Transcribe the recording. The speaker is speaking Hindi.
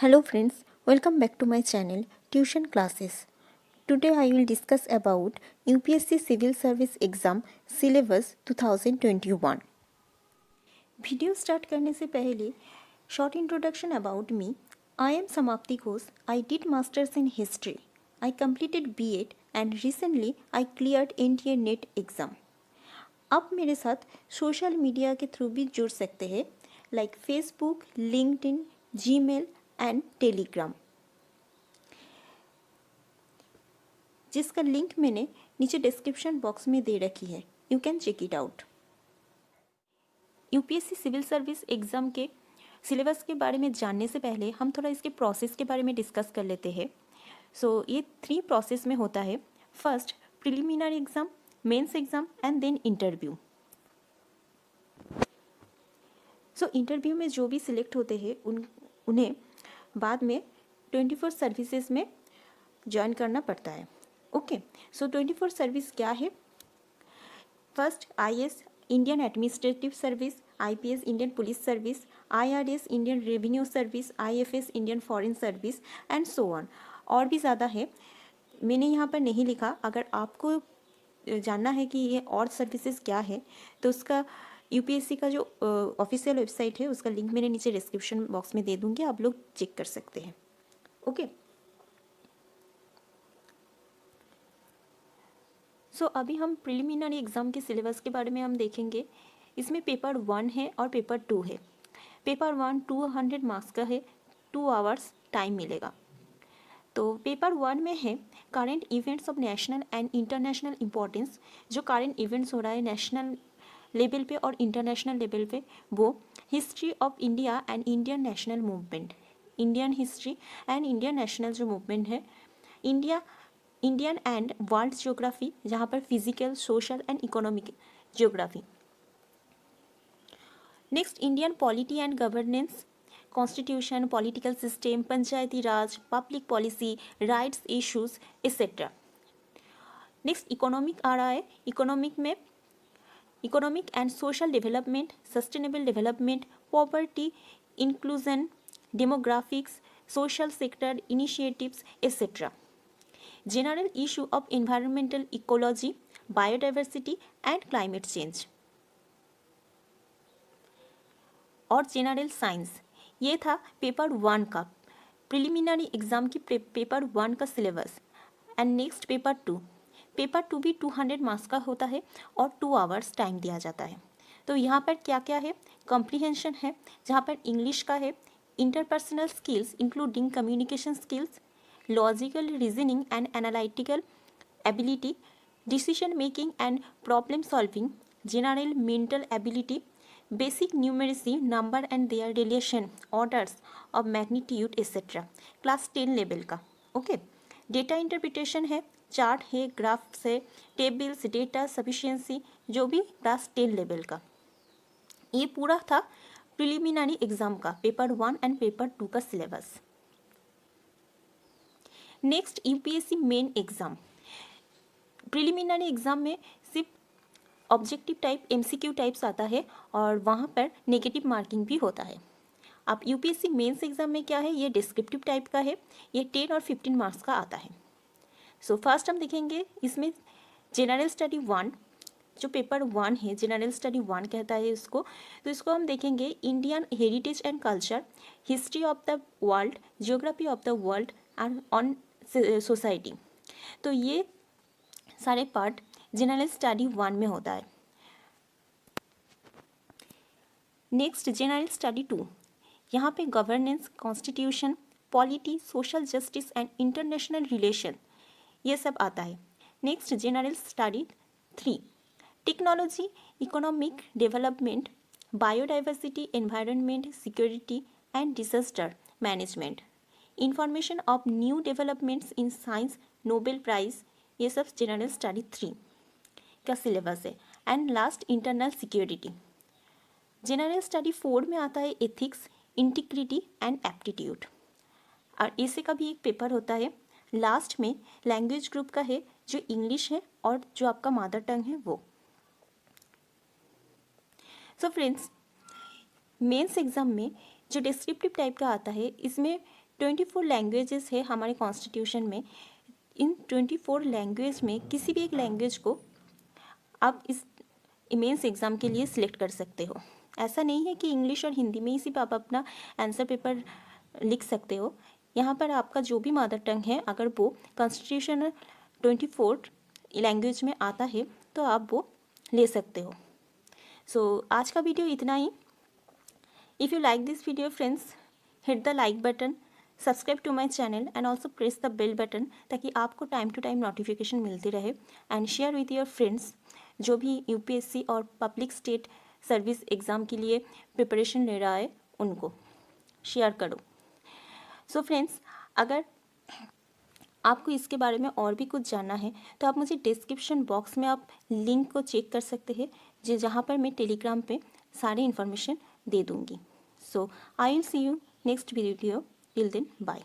Hello friends, welcome back to my channel Tuition Classes. Today I will discuss about UPSC Civil Service Exam Syllabus 2021. Video start करने से पहले short introduction about me. I am Samapti Ghosh. I did masters in history. I completed BEd and recently I cleared NTA NET exam. आप मेरे साथ सोशल मीडिया के थ्रू भी जुड़ सकते हैं, like Facebook, LinkedIn, Gmail and Telegram, जिसका लिंक मैंने नीचे डिस्क्रिप्शन बॉक्स में दे रखी है. You can check it out. UPSC civil service exam के सिलेबस के बारे में जानने से पहले हम थोड़ा इसके प्रोसेस के बारे में डिस्कस कर लेते हैं. ये 3 प्रोसेस में होता है. First preliminary exam, mains exam and then interview. Interview में जो भी सिलेक्ट होते हैं उन्हें बाद में 24 सर्विसेज में ज्वाइन करना पड़ता है. ओके, 24 सर्विस क्या है? First IAS Indian administrative service, IPS Indian police service, IRS Indian revenue service, IFS Indian foreign service and so on. और भी ज़्यादा है, मैंने यहाँ पर नहीं लिखा. अगर आपको जानना है कि ये और सर्विसेज क्या है तो उसका यूपीएससी का जो ऑफिशियल वेबसाइट है उसका लिंक मैंने नीचे डिस्क्रिप्शन बॉक्स में दे दूँगी, आप लोग चेक कर सकते हैं. ओके, अभी हम प्रिलिमिनरी एग्ज़ाम के सिलेबस के बारे में हम देखेंगे. इसमें पेपर 1 है और पेपर 2 है. पेपर 1 200 मार्क्स का है, 2 आवर्स टाइम मिलेगा. तो पेपर 1 में है current events of national and international importance. जो करेंट इवेंट्स हो रहा है नेशनल लेवल पे और इंटरनेशनल लेवल पे, वो history of India and Indian national movement, Indian history and Indian national जो मूवमेंट है, इंडियन एंड वर्ल्ड ज्योग्राफी, जहाँ पर physical, social and economic geography. Next Indian polity and governance, constitution, political system, panchayati raj, public policy, rights issues etcetera. Next economic आ रहा है. इकोनॉमिक में economic and social development, sustainable development, poverty inclusion, demographics, social sector initiatives etcetera. General issue of environmental ecology, biodiversity and climate change. और जनरल साइंस. ये था पेपर 1 का, प्रिलिमिनरी एग्ज़ाम की पेपर 1 का syllabus. And next paper 2. Paper 2 भी 200 मार्क्स का होता है और 2 आवर्स टाइम दिया जाता है. तो यहाँ पर क्या क्या है? कॉम्प्रिहेंशन है, जहाँ पर इंग्लिश का है, interpersonal skills including communication skills, logical reasoning and analytical ability, decision making and problem solving, general mental ability, basic numeracy, number and there relation, orders of magnitude etcetera, class 10 level का. ओके, डेटा इंटरप्रिटेशन है, चार्ट है, ग्राफ्स है, टेबल्स, डेटा सफिशिएंसी, जो भी क्लास 10 लेवल का. ये पूरा था प्रिलिमिनरी एग्जाम का पेपर 1 एंड पेपर 2 का syllabus. Next UPSC main exam. Preliminary exam में सिर्फ ऑब्जेक्टिव टाइप एमसीक्यू टाइप्स आता है और वहाँ पर नेगेटिव मार्किंग भी होता है. अब यूपीएससी मेंस एग्जाम में क्या है, ये डिस्क्रिप्टिव टाइप का है. ये 10 और 15 मार्क्स का आता है. फर्स्ट हम देखेंगे इसमें जनरल स्टडी 1, जो पेपर 1 है, जनरल स्टडी 1 कहता है इसको. तो इसको हम देखेंगे Indian heritage and culture, history of the world, geography of the world and on society. तो ये सारे पार्ट जनरल स्टडी 1 में होता है. नेक्स्ट जनरल स्टडी 2, यहाँ पे governance, constitution, polity, social justice and international relation, ये सब आता है. Next general study 3, technology, economic development, biodiversity, environment, security and disaster management, information of new developments in science, Nobel prize, ये सब जनरल स्टडी 3 का सिलेबस है. And last internal security. General study 4 में आता है एथिक्स, इंटीग्रिटी एंड एप्टीट्यूड. और ऐसे का भी एक पेपर होता है. लास्ट में लैंग्वेज ग्रुप का है, जो इंग्लिश है और जो आपका मदर टंग है वो. फ्रेंड्स, मेंस एग्जाम में जो डिस्क्रिप्टिव टाइप का आता है, इसमें 24 लैंग्वेजेस है हमारे कॉन्स्टिट्यूशन में। इन 24 लैंग्वेज में किसी भी एक लैंग्वेज को आप इस मेंस एग्ज़ाम के लिए सिलेक्ट कर सकते हो। ऐसा नहीं है कि इंग्लिश और हिंदी में ही सिर्फ आप अपना आंसर पेपर लिख सकते हो। यहाँ पर आपका जो भी मदर टंग है, अगर वो कॉन्स्टिट्यूशनल 24 लैंग्वेज में आता है तो आप वो ले सकते हो। सो आज का वीडियो इतना ही। If you like this video friends, hit the like button, subscribe to my channel and also press the bell button, ताकि आपको टाइम टू टाइम नोटिफिकेशन मिलती रहे। And share with your friends जो भी यूपीएससी और पब्लिक स्टेट सर्विस एग्ज़ाम के लिए प्रिपरेशन ले रहा है, उनको शेयर करो। सो फ्रेंड्स, अगर आपको इसके बारे में और भी कुछ जानना है तो आप मुझे डिस्क्रिप्शन बॉक्स में आप लिंक को चेक कर सकते हैं, जहाँ पर मैं टेलीग्राम पे सारी इन्फॉर्मेशन दे दूँगी। So I will see you next video. Till then bye.